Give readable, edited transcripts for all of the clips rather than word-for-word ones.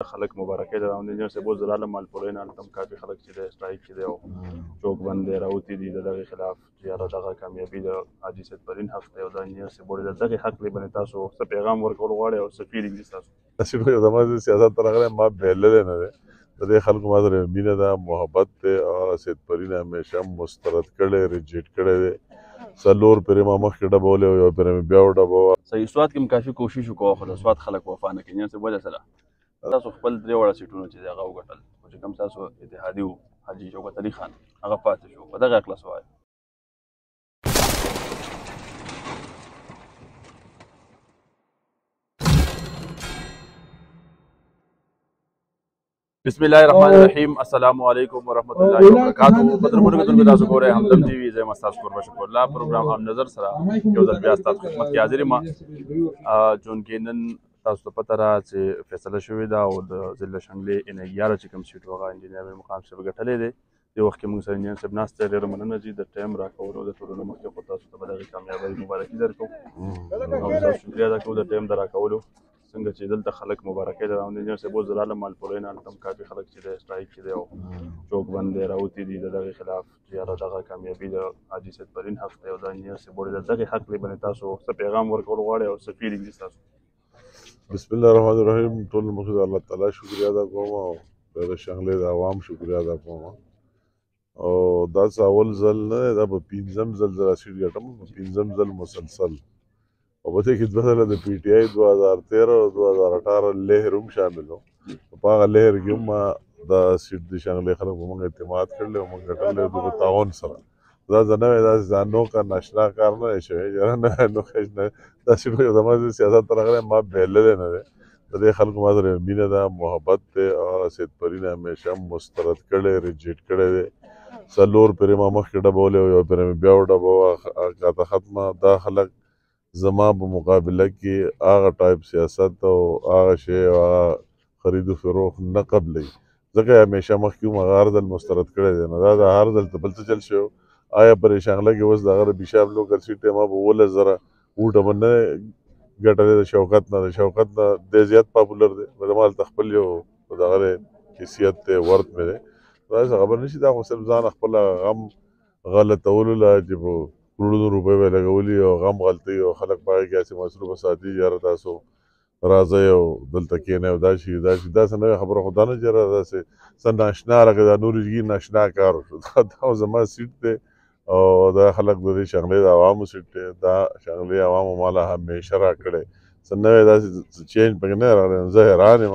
خلک مبارکۍ ته راوړي انجینر صاحب اوس د عالم مالپورې نه هلته هم کافي خلک چې دی سټرایک کې دی او چوک بند دی راوتي دي د دغې خلاف چې یاره دغه کامیابي د حاجي سیدپرین حق دی او د انجینر صاحب وایي د دغې حق دی باندې تاسو څه پیغام ورکول غواړئ او څه فیلینګ دي ستاسو؟ نصیب یو زما د سیاست ته راغلی ما بهللی نه دی د دې خلکو ما سره مینه ده محبت دی او هغه سیدپرین همیشه مسترد کړی ریجیټ کړی دی څلور پرې ما مخکې ډبولی او یو پرې مې بیا وډبوه. صحیح سوات کې هم کافي کوشش وکړو خو د سوات خلک وفا نه کوي انجینر صاحب وجه څه ده؟ تاسو خپل درې وړه سیټونه چې دی هغه وګټل خو چې کوم ستاسو اتحادي و حاجي شوکت علي خان هغه پاتې شو په دغه هکله څه وایئ؟ بسم الله الرحمن الرحیم السلام علیکم ورحمۃ اللہ وبرکاتہ بدرمنو کتونکو تاسو ګورئ همدم ټي وي زه یم ستاسو کوربه شکر الله پروګرام هم نظر سره یو ځل بیا ستاسو خدمت کې حاضر یم چونکې نن تاسو ته پته ده چې فیصله شوې ده او د ضلع شنګلې ان 11 چې کوم سیټ هغه انجینر امیر مقام صاحب ګټلی دی دې وخت کې موږ سره انجینر صاحب ناست دی ډېره مننه چې د ټایم راکولو د ټولو نه مخکې خو تاسو ته به دغې کامیابۍ مبارکي درکوو او ستاسو شکریه ادا کوو د ټایم د راکولو څنګه چې دلته خلک مبارکۍ ته راوړي انجینر صاحب اوس د عالم مالپورې نه هلته هم کافي خلک چې دی سټرایک کې دی او چوک بند دی راوتي دي د دغې خلاف چې یاره دغه کامیابي د حاجي سیدپرین حق دی او د انجینر صاحب وایي د دغې حق دی باندې تاسو څه پیغام ورکول غواړئ او څه فیلینګ دي ستاسو؟ بسم الله الرحمن الرحیم ټول مخکې د الله تعالی شکریا ادا کوم او د شنغلې د عوام شکریا ادا کوم او دا څه اول ځل نه دی دا به پنځم ځل زه راسیټ ګټم په پنځم ځل مسلسل او په دې کې دوه ځله د پی ټي آی 2013 او 2018 لهر هم شامل و په هغه لهر کې هم ما دا سیټ د شنغلې خلکو په موږ اعتماد کړلی او موږ ګټلی د تعاون سره دا زه نوی داسې ځان نوکر ناشنا کار نه دی شوی یاره نوی نوکر دا سیټ یو زما د سیاست ته راغلی ما بهللی نه دی د دې خلکو ما سره مینه ده محبت دی او هغه سیدپرین همیشه مسترد کړی ریجیټ کړی دی څلور پرې ما مخکې ډبولی او یو پرې مې بیا وډبوه کاته ختمه دا خلک زما په مقابله کې هغه ټایپ سیاست او هغه شی او هغه خرید و فروخت نه قبلوي ځکه یې همیشه مخکې هم هغه هر ځل مسترد کړی دی نو دا د هر ځل ته بل څه چل شوی آیا پر شانغله کې اوس د هغه د بیشاب لوکر سیټ ما په 12000 ووټه به نه ګټلی د شوکت نه ډېر زیات پاپولر دی زما هلته خپل یو دغه حیثیت دی ورت مې دی دا هسې خبر نه شي دا خو صرف ځان خپله غم غلطولو له چې په کروڑونو روپۍ به یې لګولي او غم غلطوي او خلک په هغې کې هسې مصروفه ساتي یاره تاسو راځئ او دلته کښېنئ او دا شي داسې نوې خبره خو دا نه چې یاره داسې څه ناشنا لکه دا نور ږي ناشنا کار وشو دا زما سیټ دی او دا خلک د دې شنغلې د عوامو سیټ دی دا شنغلې عوامو ماله همیشه راکړی څه نوی داسې چینج پکې نه راغلی زه حیران یم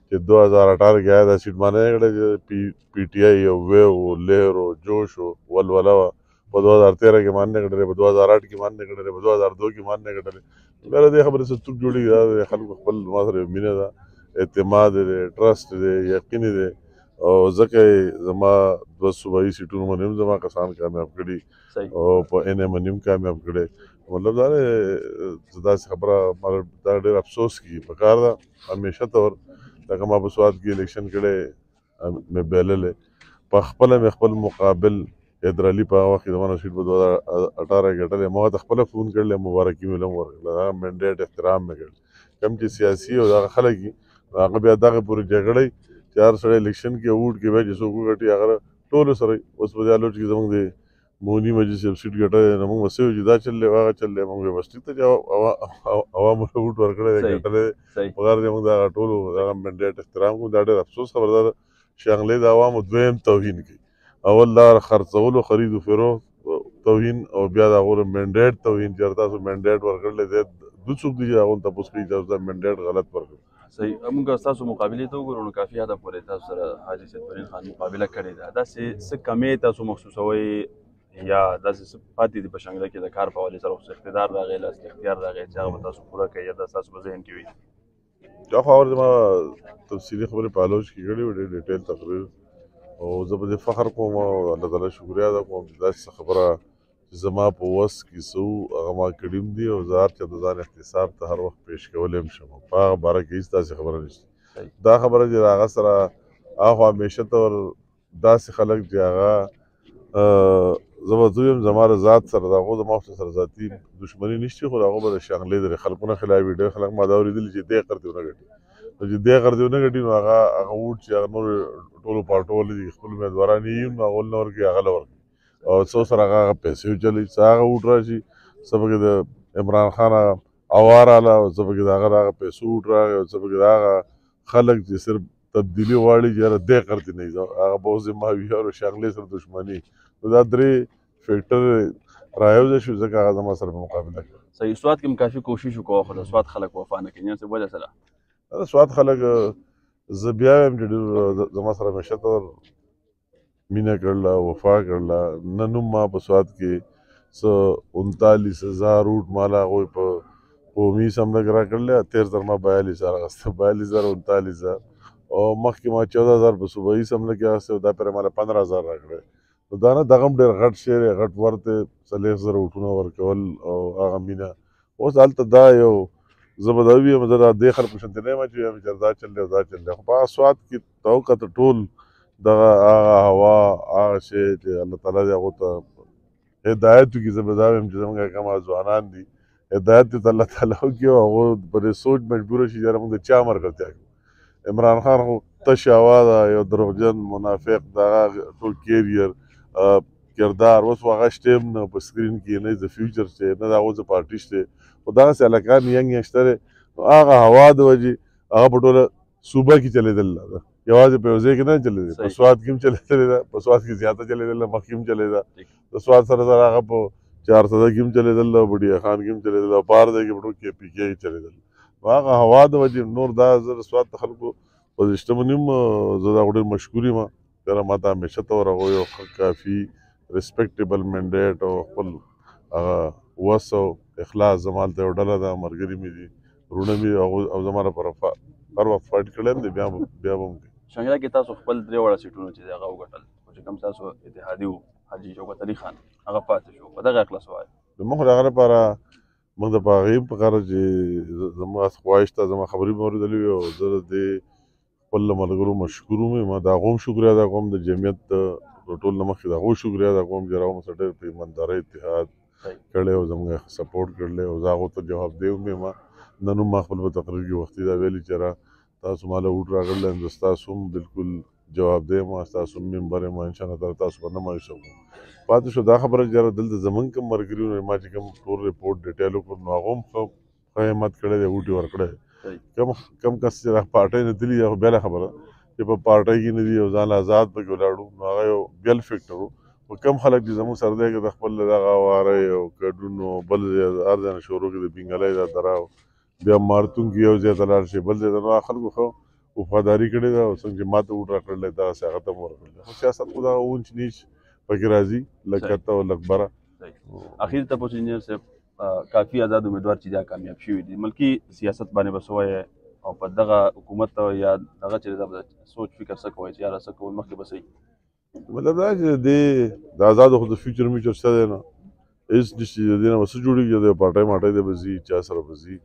چې 2018 کې آیا دا سیټ ما نه دی کړی چې پی ټي آی او ویو لهر و جوش و ولوله وه په 2013 کې مان نه ګټلې په 2008 کې مان نه ګټلې په 2002 کې مان نه ګټلې بیا دې خبرې څه څوک جوړېږي دا د خلکو خپل ما سره مینه ده اعتماد دی ټرسټ دی یقین دی او ځکه یې زما 2 صوبایي سیټونو باندې هم زما کسان کامیاب کړي او په ان ایم باندې هم کامیاب کړي مطلب دا دی داسې خبره دا ډېر افسوس کېږي پکار ده همیشه طور لکه ما په سوات کې الیکشن کړی مې بهللی په خپله مې خپل مقابل حیدرعلي په هغه وخت کې د ما سیټ په 2018 کې ګټلی ما ته خپله فون کړلی مبارکي مې هم ورکړله هغه منډیټ احترام مې کړل کوم چې سیاسي او دغه خلک وي هغه بیا دغه پورې جګړی چې هر سړی الیکشن کې ووټ کې بیا چې څوک وګټي هغه ټولو سره اوس په دې حالت کې زموږ د موني مجلس صاحب سیټ ګټلی نو موږ به څه وایو چې دا چل دی هغه چل دی موږ بس ټیک ته چې عوامو له ووټ ورکړی دی ګټلی دی په غیر دی موږ د هغه ټولو دغه منډیټ احترام کوو دا ډېر افسوس خبره ده شانغلې د عوامو دویم توهین کوي اول دا خرڅولو خرید و فروخت توهین او بیا د هغو منډیټ توهین چې تاسو منډیټ ورکړلی دی دوی څوک دي چې هغو ته تپوس کوي چې تاسو دا منډیټ غلط ورکړو صحیح موږ ستاسو مقابلې ته وګورو نو کافي حده پورې تاسو سره حاجي سیدپرین خان مقابله کړې ده داسې څه کمې تاسو محسوسوئ یا داسې څه پاتې دي په شانګله کې د کار په حوالې سره خو اقتدار راغی لاس اختیار راغی چې هغه به تاسو پوره کوئ یا دا ستاسو په ذهن کې وي دا خو اول زما تفصیلي خبرې په الوج کې کړې وې ډېر ډیټیل تقریر او زه په دې فخر کوم او الله تعالی شکریا ادا کوم چې داسې خبره چې زما په وس کې څه هغه ما کړي هم دي او زه هر چا د ځان احتساب ته هر وخت پیش کولی هم شم په هغه باره کې هېڅ داسې خبره نشته دا خبره چې د هغه سره هغه همیشه طور داسې خلک چې هغه زه به زه یم زما د ذات سره د هغو زما سره ذاتي دشمني نشته خو د هغو به د شانغلې د خلکو نه خلاف وي ډېر خلک ما دا اورېدلي چې دې قرض ونه ګټي چې دې غردیو نه ګټي نو هغه ووټ چې هغه نور ټولو پارټو ولې دي خپل امیدواران یې نو هغه نه ورکوي هغه له ورکوي او څو سره هغه پیسې وچلوي څه هغه ووټ راشي څه پکې د عمران خان هوا راله او څه پکې د هغه پیسو ووټ راغی او څه پکې د هغه خلک چې صرف تبدیلي غواړي چې یاره دې غرض نه وي هغه بغض ماویه او شانګلې سره دښمني نو دا درې فیکټر رايوځای شو ځکه هغه زما سره په مقابله کې صحیح سواد کې کافي کوشش وکړو خو د سواد خلک وفا نه کوي څه وجه سره سواد خلک زه بیا وایم چې ډېر زما سره همیشه ته مینه کړله وفا کړله نن هم ما په سواد کې څه 39,000 ووټ ماله هغوی په قومي سملک راکړلی 13,000 ما 42,000 اخیستی 42,000 39,000 او مخکې ما 14,000 په صوبایي سملک کې اخیستی دا پرې ماله 15,000 راکړی نو دا نه دغه هم ډېر غټ شی دی غټ ورته 40,000 ووټونه ورکول او هغه مینه اوس هلته دا یو زه به دا ووایم زه دې خلکو شانتې نه یم چې وایم چې دا چل دی او دا چل دی خو په هغه سواد کې ته وکته ټول دغه هغه هوا هغه شی چې الله تعالی دې هغو ته هدایت وکړي زه به دا وایم چې زموږ کوم ځوانان دي هدایت دې ته الله تعالی وکړي او هغو په دې سوچ مجبوره شي چې یاره موږ د چا ملګرتیا کوو عمران خان خو تشه هوا ده یو دروغجن منافق دغه ټول کیریر کردار اوس خو هغه شته هم نه په سکرین کې نه د فیوچر شته نه د هغو څه پارټي شته خو دغسې هلکان ینګ شته دی نو هغه هوا د وجې هغه په ټوله صوبه کې چلېدل ده یوازې په یو ځای کې نه چلېدل په سواد کې هم چلېدلې ده په سواد کې زیاته چلېدل ده مخکې هم چلېده د سواد سره سره هغه په 400 کې هم چلېدل ده بډیا خان کې هم چلېدل او په هر ځای کې په ټول کې پي کې چلېدل نو هغه هوا د وجې نور دا زه د سواد ته خلکو په شتمني هم زه د هغو ډېر مشکور یم یاره ما ته همیشه ته ورغو یو ښه کافي ریسپیکټیبل منډیټ او خپل هغه وس او اخلاص زما هلته یو ډله ده ملګري مې دي وروڼه مې او زما لپاره هر وخت فایټ کړی هم دی بیا به هم کوي شانګله کې تاسو خپل 3 وړه سیټونه چې هغه وګټل چې کوم تاسو اتحادي وو حاجي شوکت علي خان هغه پاتې شو په دغه اخلاص وایي موږ د هغه لپاره موږ د په هغې په کار چې زما خواهش ته زما خبرې مې اورېدلې وي او زه د دې خپل ملګرو مشکور یم ما د هغو هم شکریه ادا کوم د جمعیت ټول نه مخکې د هغو شکریه ادا کوم چې راغوم سره ډېر په ایماندارۍ اتحاد کړی او زموږ سپورټ کړلی او زه هغو ته جوابدeh هم یم نن هم ما خپل په تقریر کې وختي دا ویلي چې تاسو ماله ووټ راکړلی یم زه ستاسو هم بلکل جوابدeh یم ستاسو هم ممبر یم انشاءالله تعالی تاسو به نه مایوسه کوم پاتې شو دا خبره چې دلته زموږ کوم ملګري وو ما چې کوم ټول ریپورټ ډیټیل وکړ نو هغو هم ښه همت کړی دی ووټ یې ورکړی کم کس چې پارټۍ نه تللي یا خو بله خبره چې په پارټۍ کې نه دي او ځان آزاد پکې ولاړو نو هغه یو بل فیکټر و خو کم خلک چې زموږ سره دی که د خپل دغه وارۍ او ګډون او بل ځای هر ځای نه شروع کړي د بینګلۍ دا دره بیا مارتون کې یو ځای ته لاړ شي بل ځای ته نو هغه خلکو ښه وفاداري کړې ده او څنګه چې ما ته ووټ راکړلی دغسې هغه ته هم ورکړلی خو سیاست خو دغه اونچ نیچ پکې راځي لږ کته او لږ بره اخر ته پوچ انجینر صاحب کافي آزاد امیدوار چې دا کامیاب شوي دي ملکي سیاست باندې به څه وایې او په دغه حکومت یا دغه چې سوچ فکر څه کوئ چې یاره څه کول مخکې به صحیح مطلب دا چې د آزادو خو د فیوچر میچر شته دی نه هېڅ نشته د دې نه به څه جوړېږي د پارټۍ ماټۍ دی به ځي چا سره به ځي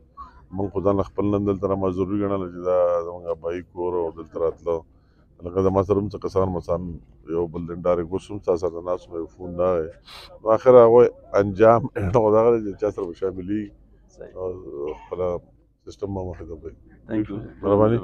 موږ خو ځان خپل نن دلته ما ضروري ګڼله چې دا زموږ ابایي کور او دلته راتله لکه زما سره هم څه کسان مسان یو بل ډارېک اوس هم تا سره ناست وم یو فون راغی نو اخر هغوی انجام خو دغه دی چې چا سره به شاملېږي او خپله سیسټم به مخې ته کوي مهرباني